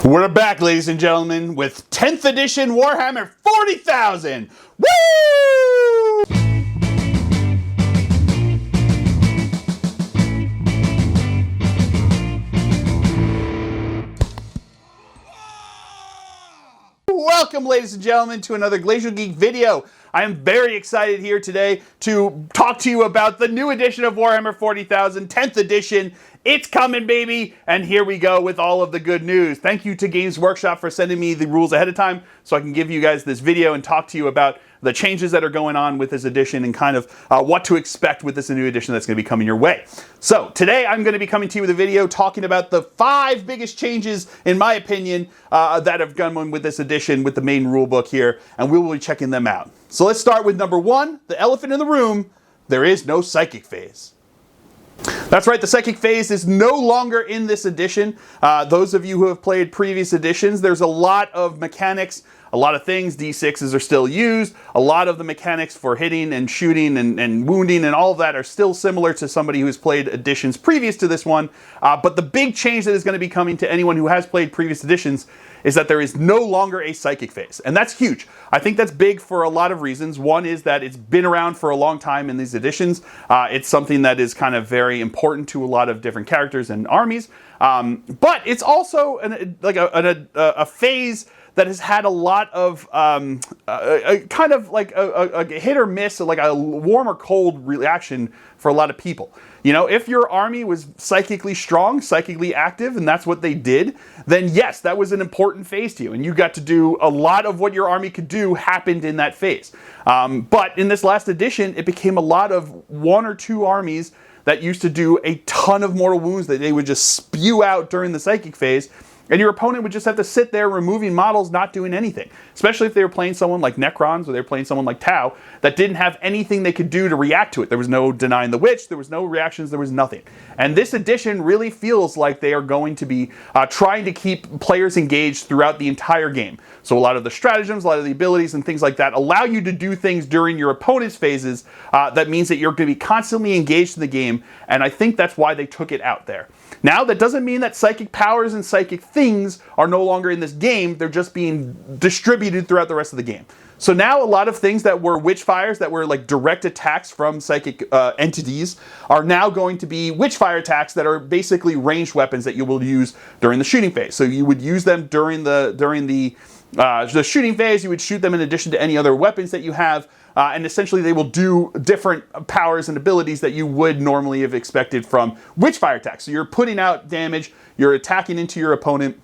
We're back, ladies and gentlemen, with 10th edition Warhammer 40,000! Woo! Welcome, ladies and gentlemen, to another Glacial Geek video. I am very excited here today to talk to you about the new edition of Warhammer 40,000, 10th edition. It's coming, baby! And here we go with all of the good news. Thank you to Games Workshop for sending me the rules ahead of time so I can give you guys this video and talk to you about the changes that are going on with this edition and kind of what to expect with this new edition that's going to be coming your way. So today I'm going to be coming to you with a video talking about the 5 biggest changes, in my opinion, that have gone on with this edition with the main rule book here, and we will be checking them out. So let's start with number 1, the elephant in the room. There is no psychic phase. That's right, the psychic phase is no longer in this edition. Those of you who have played previous editions, there's a lot of mechanics, a lot of things. D6s are still used. A lot of the mechanics for hitting and shooting and wounding and all of that are still similar to somebody who's played editions previous to this one. But the big change that is going to be coming to anyone who has played previous editions is that there is no longer a psychic phase. And that's huge. I think that's big for a lot of reasons. One is that it's been around for a long time in these editions. It's something that is kind of very important to a lot of different characters and armies. But it's also a phase that has had a lot of kind of like a hit or miss, like a warm or cold reaction for a lot of people. You know, if your army was psychically strong, psychically active, and that's what they did, then yes, that was an important phase to you, and you got to do a lot of what your army could do happened in that phase. But in this last edition, it became a lot of 1 or 2 armies that used to do a ton of mortal wounds that they would just spew out during the psychic phase. And your opponent would just have to sit there removing models, not doing anything. Especially if they were playing someone like Necrons or they were playing someone like Tau that didn't have anything they could do to react to it. There was no denying the witch, there was no reactions, there was nothing. And this edition really feels like they are going to be trying to keep players engaged throughout the entire game. So a lot of the stratagems, a lot of the abilities and things like that allow you to do things during your opponent's phases that means that you're going to be constantly engaged in the game. And I think that's why they took it out there. Now, that doesn't mean that psychic powers and psychic things are no longer in this game. They're just being distributed throughout the rest of the game. So now a lot of things that were witchfires, that were like direct attacks from psychic entities, are now going to be witchfire attacks that are basically ranged weapons that you will use during the shooting phase. So you would use them during the shooting phase. You would shoot them in addition to any other weapons that you have. And essentially they will do different powers and abilities that you would normally have expected from witchfire attacks. So you're putting out damage, you're attacking into your opponent,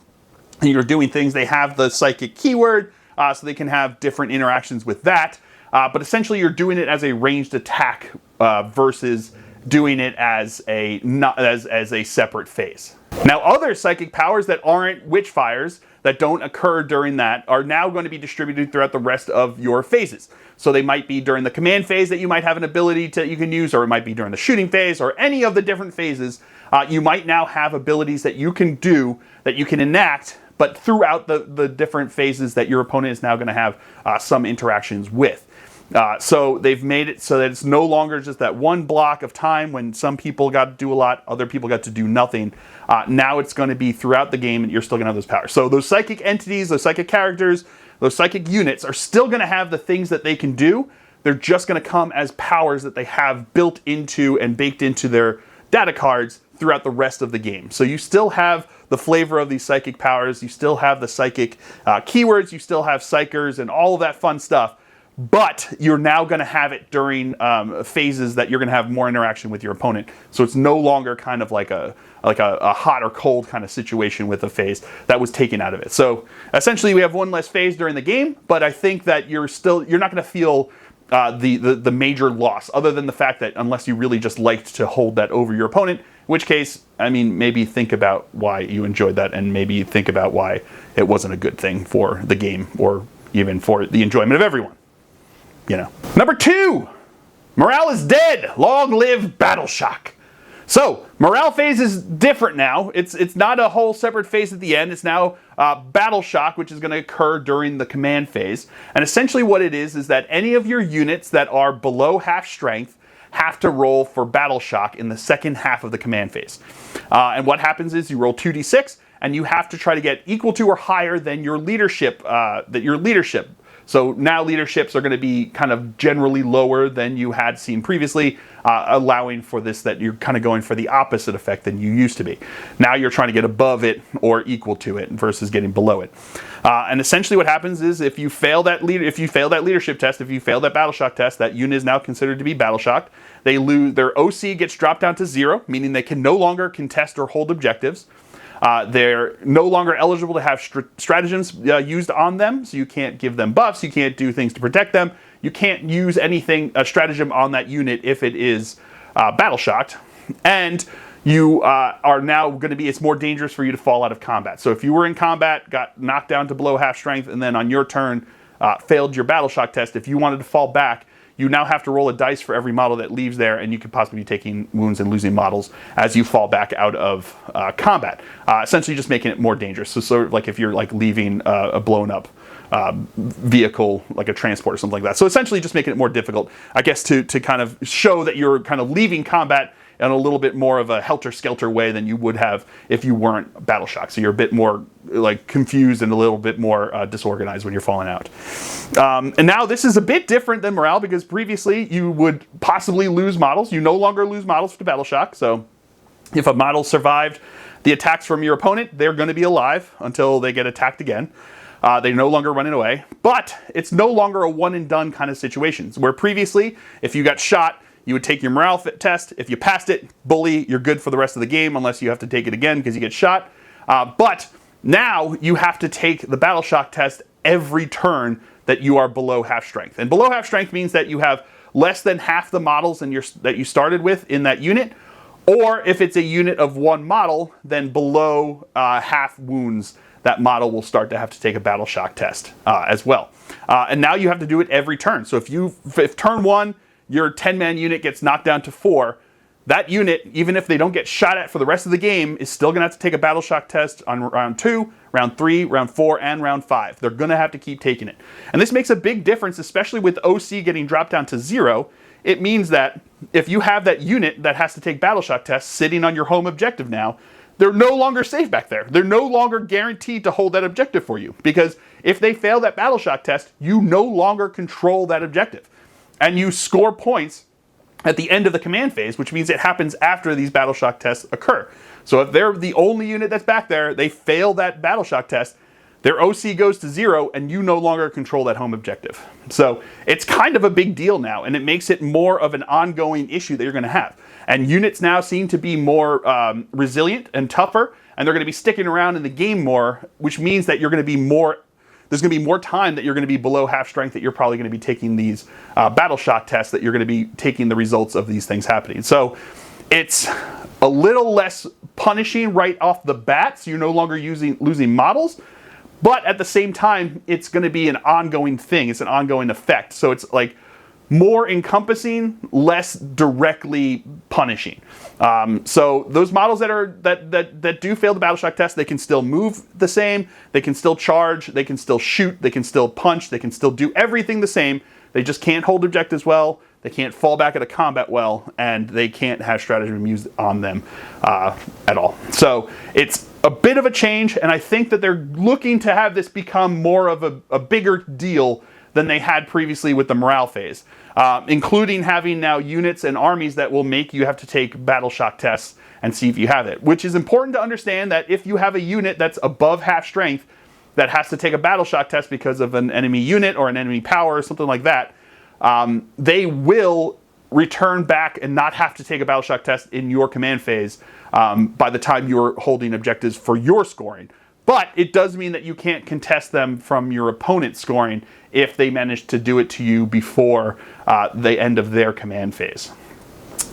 and you're doing things. They have the psychic keyword, so they can have different interactions with that. But essentially you're doing it as a ranged attack versus doing it as a separate phase. Now, other psychic powers that aren't witchfires, that don't occur during that, are now going to be distributed throughout the rest of your phases. So they might be during the command phase that you might have an ability you can use, or it might be during the shooting phase, or any of the different phases. You might now have abilities that you can do, that you can enact, but throughout the different phases that your opponent is now going to have some interactions with. So they've made it so that it's no longer just that one block of time when some people got to do a lot, other people got to do nothing. Now it's going to be throughout the game and you're still going to have those powers. So those psychic entities, those psychic characters, those psychic units are still going to have the things that they can do. They're just going to come as powers that they have built into and baked into their data cards throughout the rest of the game. So you still have the flavor of these psychic powers, you still have the psychic keywords, you still have psychers and all of that fun stuff. But you're now going to have it during phases that you're going to have more interaction with your opponent. So it's no longer kind of like a hot or cold kind of situation with a phase that was taken out of it. So essentially we have one less phase during the game, but I think that you're not going to feel the major loss, other than the fact that unless you really just liked to hold that over your opponent, in which case, I mean, maybe think about why you enjoyed that, and maybe think about why it wasn't a good thing for the game or even for the enjoyment of everyone. You know. Number 2, morale is dead. Long live battle shock. So morale phase is different now. It's not a whole separate phase at the end. It's now battle shock, which is going to occur during the command phase. And essentially what it is that any of your units that are below half strength have to roll for battle shock in the second half of the command phase. And what happens is you roll 2d6, and you have to try to get equal to or higher than your leadership. So now leaderships are going to be kind of generally lower than you had seen previously, allowing for this, that you're kind of going for the opposite effect than you used to be. Now you're trying to get above it or equal to it versus getting below it. And essentially what happens is if you fail that leadership test, if you fail that battle shock test, that unit is now considered to be battle shocked. They lose, their OC gets dropped down to 0, meaning they can no longer contest or hold objectives. They're no longer eligible to have stratagems used on them, so you can't give them buffs, you can't do things to protect them, you can't use a stratagem on that unit if it is battle shocked, and you are now going to be, it's more dangerous for you to fall out of combat. So if you were in combat, got knocked down to below half strength, and then on your turn failed your battle shock test, if you wanted to fall back, you now have to roll a dice for every model that leaves there, and you could possibly be taking wounds and losing models as you fall back out of combat. Essentially just making it more dangerous. So sort of like if you're like leaving a blown up vehicle, like a transport or something like that. So essentially just making it more difficult, I guess, to kind of show that you're kind of leaving combat in a little bit more of a helter-skelter way than you would have if you weren't battle shocked. So you're a bit more like confused and a little bit more disorganized when you're falling out. And now this is a bit different than morale, because previously you would possibly lose models. You no longer lose models to battle shock. So if a model survived the attacks from your opponent, they're going to be alive until they get attacked again. They're no longer running away. But it's no longer a one-and-done kind of situation. Where previously, if you got shot, you would take your morale test. If you passed it, bully, you're good for the rest of the game, unless you have to take it again because you get shot. But now you have to take the battle shock test every turn that you are below half strength. And below half strength means that you have less than half the models that you started with in that unit. Or if it's a unit of one model, then below half wounds, that model will start to have to take a battle shock test as well. And now you have to do it every turn. So if turn 1, your 10-man unit gets knocked down to 4, that unit, even if they don't get shot at for the rest of the game, is still going to have to take a battle shock test on round 2, round 3, round 4, and round 5. They're going to have to keep taking it. And this makes a big difference, especially with OC getting dropped down to 0. It means that if you have that unit that has to take battle shock tests sitting on your home objective now, they're no longer safe back there. They're no longer guaranteed to hold that objective for you. Because if they fail that battle shock test, you no longer control that objective. And you score points at the end of the command phase, which means it happens after these battle shock tests occur. So if they're the only unit that's back there, they fail that battle shock test, their OC goes to 0, and you no longer control that home objective. So it's kind of a big deal now, and it makes it more of an ongoing issue that you're going to have. And units now seem to be more resilient and tougher, and they're going to be sticking around in the game more, which means that you're going to be more. There's going to be more time that you're going to be below half strength, that you're probably going to be taking these battle shock tests, that you're going to be taking the results of these things happening. So it's a little less punishing right off the bat, so you're no longer losing models, but at the same time, it's going to be an ongoing thing. It's an ongoing effect. So it's like more encompassing, less directly punishing. So those models that do fail the battle shock test, they can still move the same, they can still charge, they can still shoot, they can still punch, they can still do everything the same. They just can't hold objectives well, they can't fall back at a combat well, and they can't have stratagem used on them at all. So it's a bit of a change, and I think that they're looking to have this become more of a bigger deal than they had previously with the morale phase, including having now units and armies that will make you have to take battle shock tests and see if you have it, which is important to understand that if you have a unit that's above half strength that has to take a battle shock test because of an enemy unit or an enemy power or something like that, they will return back and not have to take a battle shock test in your command phase by the time you're holding objectives for your scoring. But it does mean that you can't contest them from your opponent's scoring if they manage to do it to you before the end of their command phase.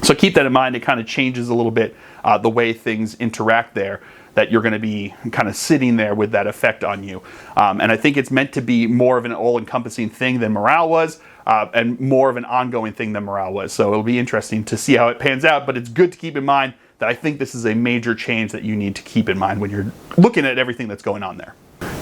So keep that in mind. It kind of changes a little bit the way things interact there, that you're going to be kind of sitting there with that effect on you. And I think it's meant to be more of an all-encompassing thing than morale was, and more of an ongoing thing than morale was. So it'll be interesting to see how it pans out, but it's good to keep in mind that I think this is a major change that you need to keep in mind when you're looking at everything that's going on there.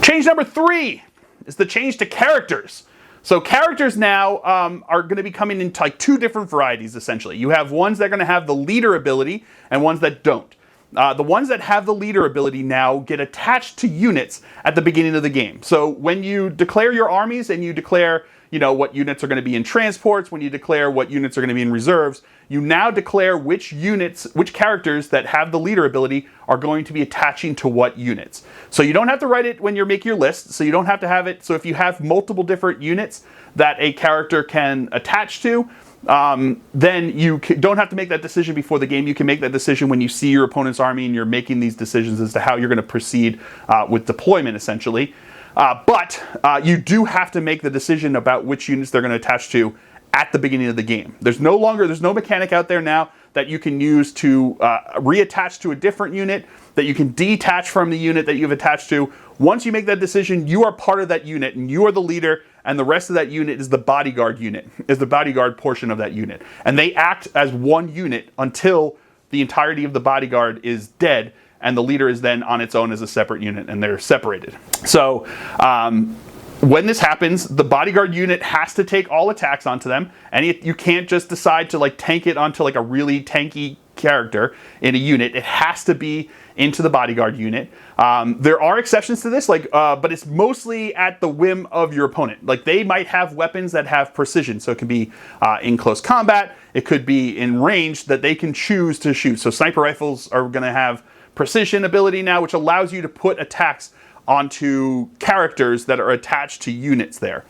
Change number 3 is the change to characters. So characters now are going to be coming into like 2 different varieties, essentially. You have ones that are going to have the leader ability and ones that don't. The ones that have the leader ability now get attached to units at the beginning of the game. So when you declare your armies and you declare, you know, what units are going to be in transports, when you declare what units are going to be in reserves, you now declare which units, which characters that have the leader ability are going to be attaching to what units. So you don't have to write it when you're making your list, so you don't have to have it. So if you have multiple different units that a character can attach to, then you don't have to make that decision before the game. You can make that decision when you see your opponent's army and you're making these decisions as to how you're going to proceed with deployment, essentially. But you do have to make the decision about which units they're going to attach to at the beginning of the game. There's no mechanic out there now that you can use to reattach to a different unit, that you can detach from the unit that you've attached to. Once you make that decision, you are part of that unit and you are the leader, and the rest of that unit is the bodyguard unit, is the bodyguard portion of that unit. And they act as one unit until the entirety of the bodyguard is dead, and the leader is then on its own as a separate unit, and they're separated. So when this happens, the bodyguard unit has to take all attacks onto them, and you can't just decide to like tank it onto like a really tanky character in a unit. It has to be into the bodyguard unit. There are exceptions to this, like, but it's mostly at the whim of your opponent. Like, they might have weapons that have precision, so it can be in close combat, it could be in range that they can choose to shoot. So sniper rifles are going to have precision ability now, which allows you to put attacks onto characters that are attached to units there.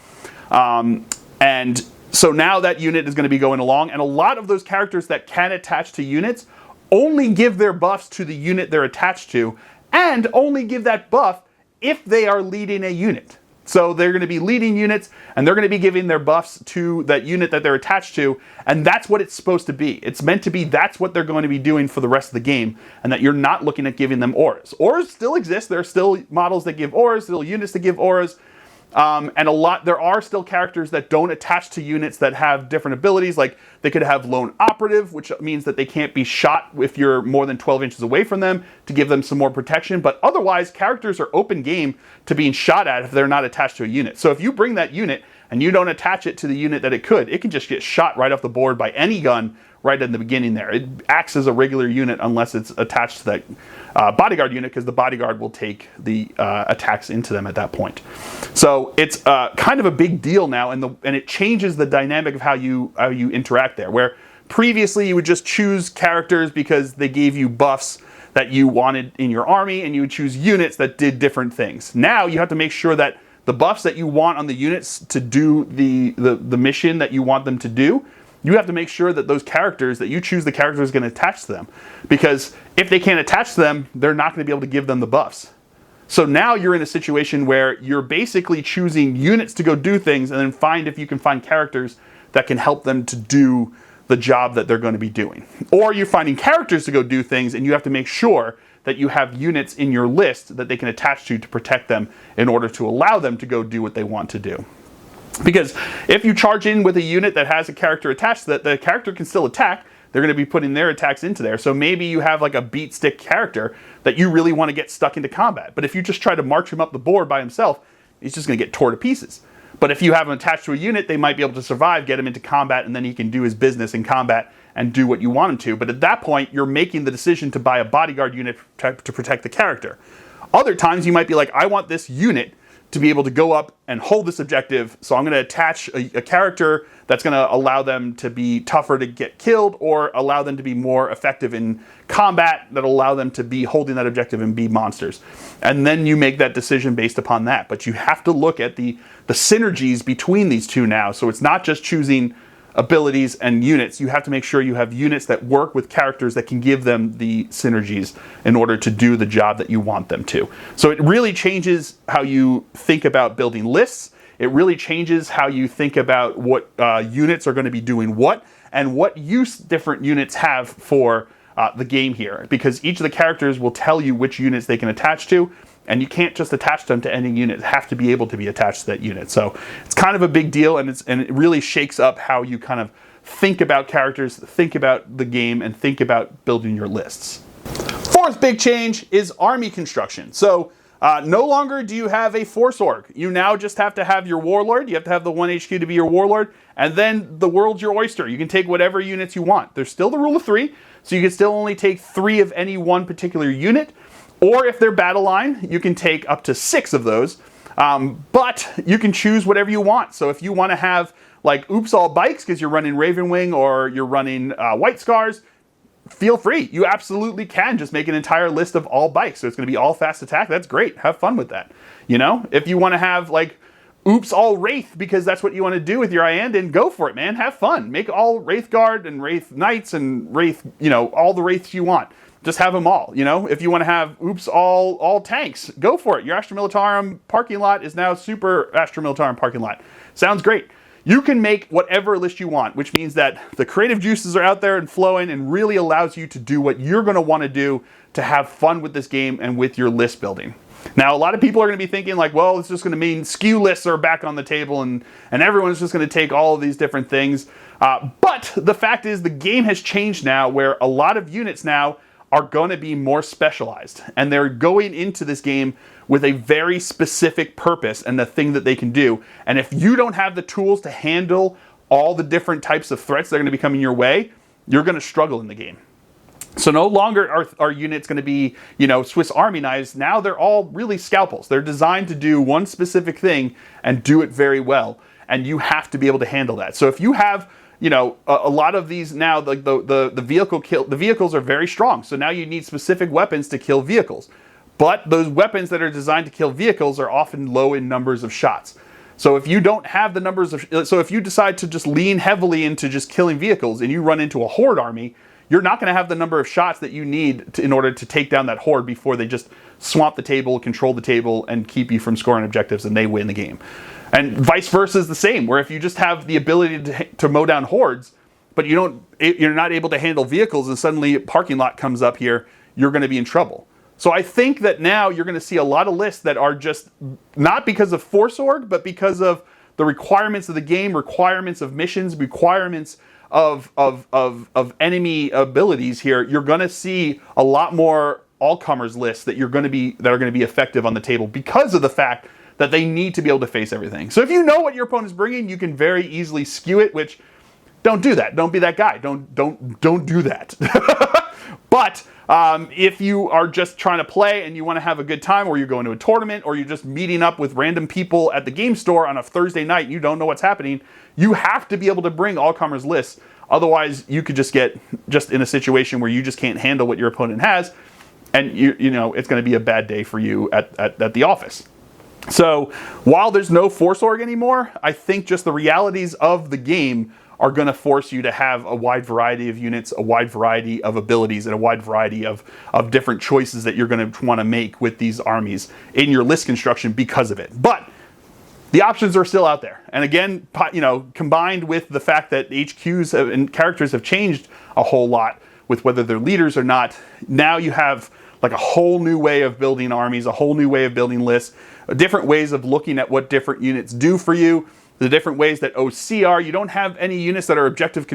And so now that unit is going to be going along, and a lot of those characters that can attach to units only give their buffs to the unit they're attached to, and only give that buff if they are leading a unit. So they're going to be leading units, and they're going to be giving their buffs to that unit that they're attached to, and that's what it's supposed to be. It's meant to be that's what they're going to be doing for the rest of the game, and that you're not looking at giving them auras. Auras still exist. There are still models that give auras, still units that give auras. And there are still characters that don't attach to units that have different abilities. Like, they could have lone operative, which means that they can't be shot if you're more than 12 inches away from them, to give them some more protection. But otherwise, characters are open game to being shot at if they're not attached to a unit. So if you bring that unit and you don't attach it to the unit that it can just get shot right off the board by any gun right in the beginning there. It acts as a regular unit unless it's attached to that bodyguard unit, because the bodyguard will take the attacks into them at that point. So it's kind of a big deal now, and it changes the dynamic of how you interact there. Where previously you would just choose characters because they gave you buffs that you wanted in your army, and you would choose units that did different things. Now you have to make sure that the buffs that you want on the units to do the mission that you want them to do, you have to make sure that those characters that you choose, the character is going to attach to them. Because if they can't attach to them, they're not going to be able to give them the buffs. So now you're in a situation where you're basically choosing units to go do things, and then find if you can find characters that can help them to do the job that they're going to be doing. Or you're finding characters to go do things, and you have to make sure that you have units in your list that they can attach to protect them in order to allow them to go do what they want to do. Because if you charge in with a unit that has a character attached to that, the character can still attack. They're going to be putting their attacks into there. So maybe you have like a beat stick character that you really want to get stuck into combat. But if you just try to march him up the board by himself, he's just going to get torn to pieces. But if you have him attached to a unit, they might be able to survive, get him into combat, and then he can do his business in combat and do what you want him to. But at that point, you're making the decision to buy a bodyguard unit to protect the character. Other times, you might be like, I want this unit to be able to go up and hold this objective, so I'm going to attach a character that's going to allow them to be tougher to get killed, or allow them to be more effective in combat, that'll allow them to be holding that objective and be monsters. And then you make that decision based upon that. But you have to look at the synergies between these two now. So it's not just choosing abilities and units. You have to make sure you have units that work with characters that can give them the synergies in order to do the job that you want them to. So it really changes how you think about building lists. It really changes how you think about what units are going to be doing what, and what use different units have for the game here. Because each of the characters will tell you which units they can attach to, and you can't just attach them to any unit. They have to be able to be attached to that unit. So it's kind of a big deal, and it really shakes up how you kind of think about characters, think about the game, and think about building your lists. Fourth big change is army construction. So no longer do you have a force org. You now just have to have your warlord. You have to have the 1 HQ to be your warlord, and then the world's your oyster. You can take whatever units you want. There's still the rule of 3. so you can still only take 3 of any one particular unit. Or if they're battle line, you can take up to 6 of those. But you can choose whatever you want. So if you want to have like oops all bikes because you're running Ravenwing or you're running White Scars, feel free. You absolutely can just make an entire list of all bikes. So it's going to be all fast attack. That's great. Have fun with that. You know, if you want to have like oops all Wraith because that's what you want to do with your Iandin, go for it, man. Have fun. Make all Wraith Guard and Wraith Knights and Wraith, you know, all the Wraiths you want. Just have them all, you know? If you want to have, oops, all tanks, go for it. Your Astra Militarum parking lot is now Super Astra Militarum parking lot. Sounds great. You can make whatever list you want, which means that the creative juices are out there and flowing and really allows you to do what you're going to want to do to have fun with this game and with your list building. Now, a lot of people are going to be thinking like, well, it's just going to mean skew lists are back on the table and everyone's just going to take all of these different things. But the fact is the game has changed now where a lot of units now are going to be more specialized, and they're going into this game with a very specific purpose and the thing that they can do. And if you don't have the tools to handle all the different types of threats that are going to be coming your way, you're going to struggle in the game. So no longer are units going to be, you know, Swiss Army knives. Now they're all really scalpels. They're designed to do one specific thing and do it very well, and you have to be able to handle that. So if you have, you know, a lot of these now, like the vehicles are very strong. So now you need specific weapons to kill vehicles. But those weapons that are designed to kill vehicles are often low in numbers of shots. So if you don't have the numbers of, so if you decide to just lean heavily into just killing vehicles and you run into a horde army, you're not going to have the number of shots that you need in order to take down that horde before they just swamp the table, control the table, and keep you from scoring objectives and they win the game. And vice versa is the same, where if you just have the ability to mow down hordes, but you're not able to handle vehicles and suddenly a parking lot comes up here, you're going to be in trouble. So I think that now you're going to see a lot of lists that are just not because of Force Org, but because of the requirements of the game, requirements of missions, requirements of enemy abilities here. You're going to see a lot more all-comers lists that are going to be effective on the table because of the fact that they need to be able to face everything. So if you know what your opponent's bringing, you can very easily skew it, which don't do that. Don't be that guy. Don't do that. But if you are just trying to play and you want to have a good time, or you're going to a tournament, or you're just meeting up with random people at the game store on a Thursday night and you don't know what's happening, you have to be able to bring all-comers lists. Otherwise, you could just get in a situation where you just can't handle what your opponent has, and you know it's going to be a bad day for you at the office. So while there's no Force Org anymore, I think just the realities of the game are going to force you to have a wide variety of units, a wide variety of abilities, and a wide variety of different choices that you're going to want to make with these armies in your list construction because of it. But the options are still out there. And again, you know, combined with the fact that HQs and characters have changed a whole lot with whether they're leaders or not, now you have like a whole new way of building armies, a whole new way of building lists, different ways of looking at what different units do for you, the different ways that OC are. You don't have any units that are objective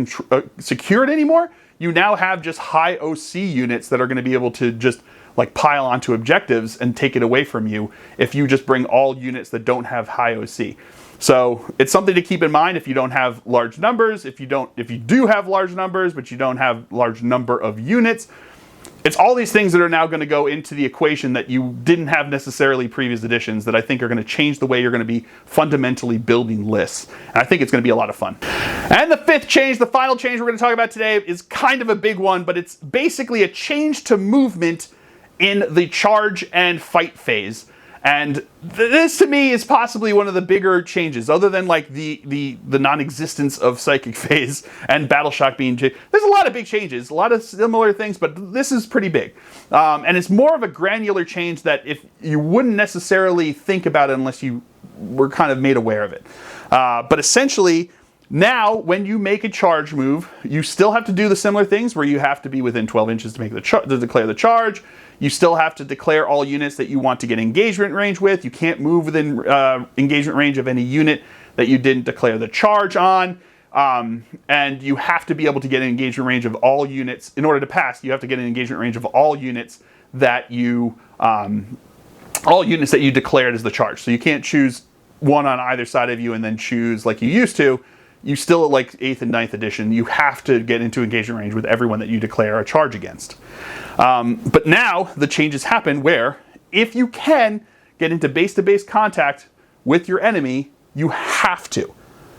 secured anymore. You now have just high OC units that are going to be able to just like pile onto objectives and take it away from you if you just bring all units that don't have high OC. So it's something to keep in mind if you don't have large numbers, if you do have large numbers, but you don't have large number of units. It's all these things that are now going to go into the equation that you didn't have necessarily previous editions that I think are going to change the way you're going to be fundamentally building lists. And I think it's going to be a lot of fun. And the fifth change, the final change we're going to talk about today, is kind of a big one, but it's basically a change to movement in the charge and fight phase. And this to me is possibly one of the bigger changes, other than like the non-existence of psychic phase and battle shock being changed. There's a lot of big changes, a lot of similar things, but this is pretty big. And it's more of a granular change that if you wouldn't necessarily think about it unless you were kind of made aware of it. But essentially, now when you make a charge move, you still have to do the similar things where you have to be within 12 inches to make to declare the charge. You still have to declare all units that you want to get engagement range with. You can't move within engagement range of any unit that you didn't declare the charge on. And you have to be able to get an engagement range of all units. In order to pass, you have to get an engagement range of all units that you declared as the charge. So you can't choose one on either side of you and then choose like you used to. you still, like 8th and 9th edition, you have to get into engagement range with everyone that you declare a charge against. But now the changes happen where if you can get into base-to-base contact with your enemy, you have to.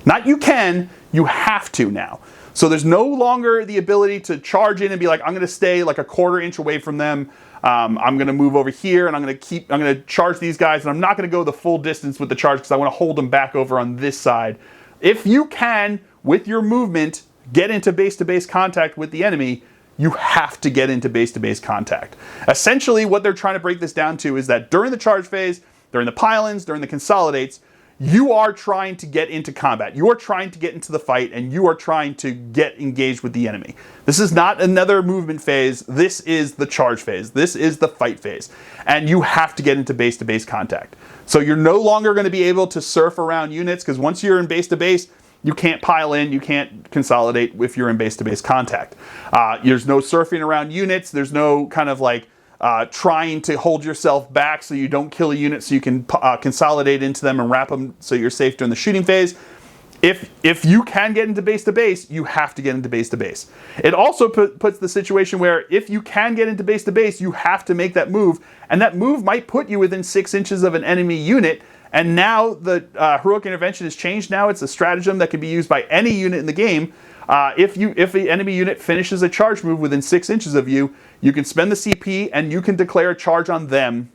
Not you can, you have to now. So there's no longer the ability to charge in and be like, I'm going to stay like a quarter inch away from them. I'm going to move over here and I'm going to charge these guys, and I'm not going to go the full distance with the charge because I want to hold them back over on this side. If you can, with your movement, get into base-to-base contact with the enemy, you have to get into base-to-base contact. Essentially, what they're trying to break this down to is that during the charge phase, during the pile-ins, during the consolidates, you are trying to get into combat. You are trying to get into the fight, and you are trying to get engaged with the enemy. This is not another movement phase. This is the charge phase. This is the fight phase. And you have to get into base-to-base contact. So you're no longer going to be able to surf around units, because once you're in base-to-base, you can't pile in, you can't consolidate if you're in base-to-base contact. There's no surfing around units. There's no kind of like trying to hold yourself back so you don't kill a unit so you can consolidate into them and wrap them so you're safe during the shooting phase. If you can get into base-to-base, you have to get into base-to-base. It also puts the situation where if you can get into base-to-base, you have to make that move, and that move might put you within 6 inches of an enemy unit. And now the heroic intervention has changed. Now it's a stratagem that can be used by any unit in the game. If the enemy unit finishes a charge move within 6 inches of you, you can spend the CP and you can declare a charge on them.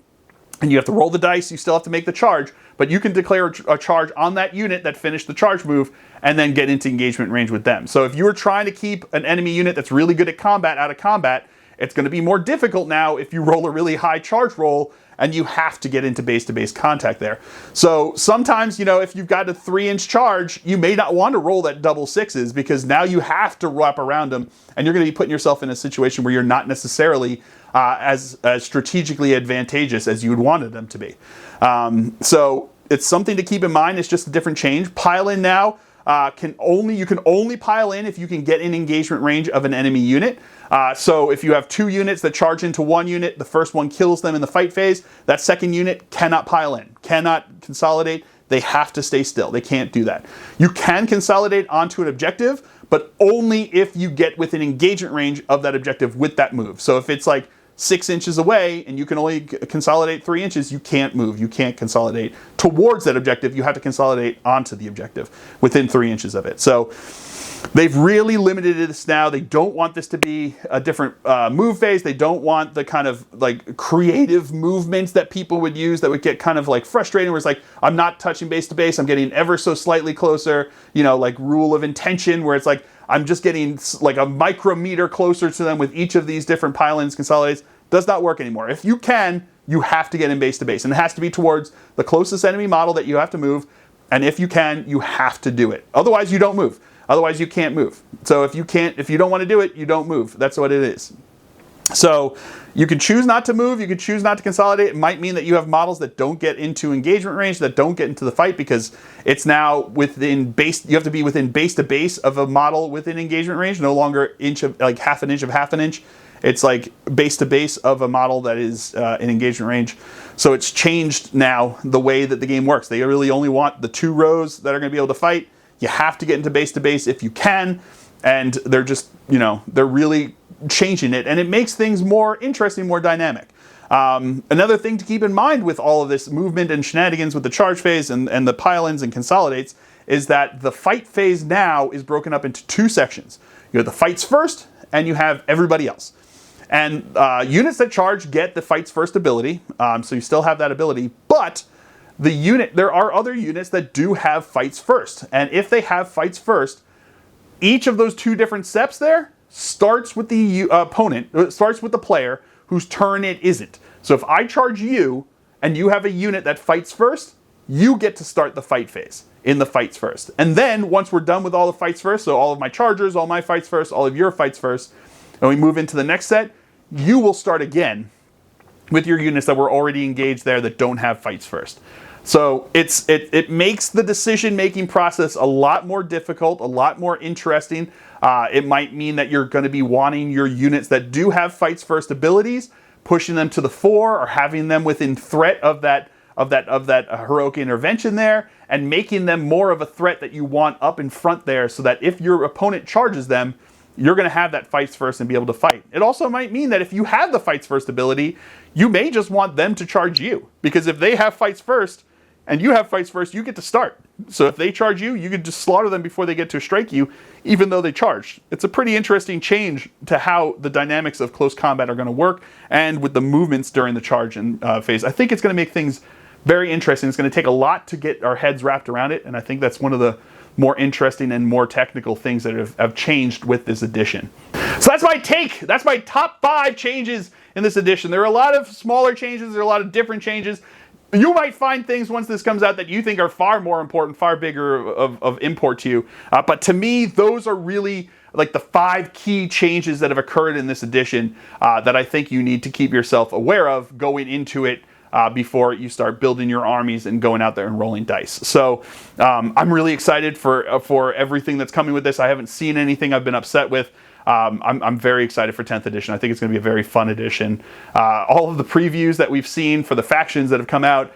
And you have to roll the dice, you still have to make the charge, but you can declare a charge on that unit that finished the charge move and then get into engagement range with them. So if you were trying to keep an enemy unit that's really good at combat out of combat, it's going to be more difficult now if you roll a really high charge roll and you have to get into base-to-base contact there. So sometimes, you know, if you've got a 3-inch charge, you may not want to roll that double sixes because now you have to wrap around them, and you're going to be putting yourself in a situation where you're not necessarily as strategically advantageous as you would wanted them to be. So it's something to keep in mind. It's just a different change. Pile in now. You can only pile in if you can get in engagement range of an enemy unit. So if you have 2 units that charge into one unit, the first one kills them in the fight phase, that second unit cannot pile in, cannot consolidate. They have to stay still. They can't do that. You can consolidate onto an objective, but only if you get within engagement range of that objective with that move. So if it's like 6 inches away and you can only consolidate 3 inches, you can't move. You can't consolidate towards that objective. You have to consolidate onto the objective within 3 inches of it. So they've really limited this now. They don't want this to be a different move phase. They don't want the kind of like creative movements that people would use that would get kind of like frustrating, where it's like, I'm not touching base to base, I'm getting ever so slightly closer, you know, like rule of intention, where it's like, I'm just getting like a micrometer closer to them with each of these different pile-ins, consolidates. Does not work anymore. If you can, you have to get in base to base, and it has to be towards the closest enemy model that you have to move. And if you can, you have to do it. Otherwise, you don't move. Otherwise, you can't move. So if you don't want to do it, you don't move. That's what it is. So you can choose not to move. You can choose not to consolidate. It might mean that you have models that don't get into engagement range, that don't get into the fight, because it's now within base. You have to be within base to base of a model within engagement range, no longer like half an inch of half an inch. It's like base to base of a model that is in engagement range. So it's changed now the way that the game works. They really only want the 2 rows that are going to be able to fight. You have to get into base to base if you can. And they're just, you know, they're really changing it. And it makes things more interesting, more dynamic. Another thing to keep in mind with all of this movement and shenanigans with the charge phase and the pile-ins and consolidates is that the fight phase now is broken up into 2 sections. You have the fights first, and you have everybody else. And units that charge get the fights first ability, so you still have that ability, but there are other units that do have fights first. And if they have fights first, each of those 2 different steps there starts with the opponent, starts with the player whose turn it isn't. So if I charge you and you have a unit that fights first, you get to start the fight phase in the fights first. And then once we're done with all the fights first, so all of my chargers, all my fights first, all of your fights first, and we move into the next set, you will start again with your units that were already engaged there that don't have fights first. So it makes the decision-making process a lot more difficult, a lot more interesting. It might mean that you're going to be wanting your units that do have fights first abilities, pushing them to the fore or having them within threat of that that heroic intervention there, and making them more of a threat that you want up in front there, so that if your opponent charges them, you're going to have that fights first and be able to fight. It also might mean that if you have the fights first ability, you may just want them to charge you, because if they have fights first and you have fights first, you get to start. So if they charge you, you can just slaughter them before they get to strike you, even though they charged. It's a pretty interesting change to how the dynamics of close combat are going to work, and with the movements during the charge and phase. I think it's going to make things very interesting. It's going to take a lot to get our heads wrapped around it, and I think that's one of the more interesting and more technical things that have changed with this edition. So that's my take. That's my top 5 changes in this edition. There are a lot of smaller changes. There are a lot of different changes. You might find things once this comes out that you think are far more important, far bigger of import to you. But to me, those are really like the 5 key changes that have occurred in this edition that I think you need to keep yourself aware of going into it before you start building your armies and going out there and rolling dice. So I'm really excited for everything that's coming with this. I haven't seen anything I've been upset with. I'm very excited for 10th edition. I think it's going to be a very fun edition. All of the previews that we've seen for the factions that have come out,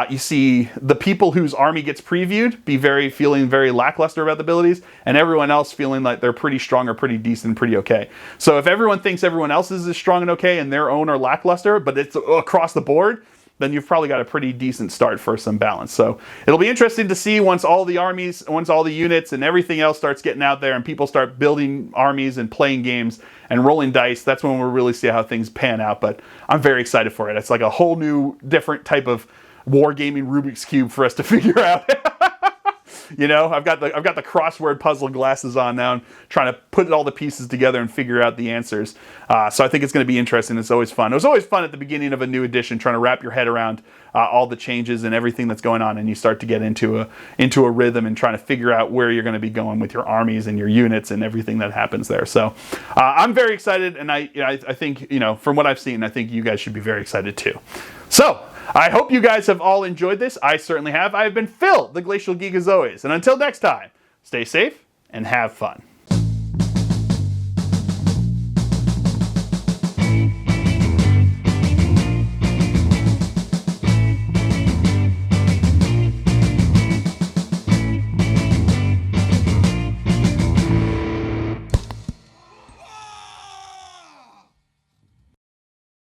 you see the people whose army gets previewed feeling very lackluster about the abilities, and everyone else feeling like they're pretty strong or pretty decent, pretty okay. So if everyone thinks everyone else is strong and okay and their own are lackluster, but it's across the board, then you've probably got a pretty decent start for some balance. So it'll be interesting to see once all the armies, once all the units and everything else starts getting out there and people start building armies and playing games and rolling dice. That's when we'll really see how things pan out. But I'm very excited for it. It's like a whole new, different type of wargaming Rubik's Cube for us to figure out. You know, I've got the crossword puzzle glasses on now and trying to put all the pieces together and figure out the answers. So I think it's going to be interesting. It's always fun. It was always fun at the beginning of a new edition, trying to wrap your head around all the changes and everything that's going on, and you start to get into a rhythm and trying to figure out where you're going to be going with your armies and your units and everything that happens there. So I'm very excited, and I think, you know, from what I've seen, I think you guys should be very excited too. So I hope you guys have all enjoyed this. I certainly have. I've been Phil, the Glacial Geek, as always. And until next time, stay safe and have fun.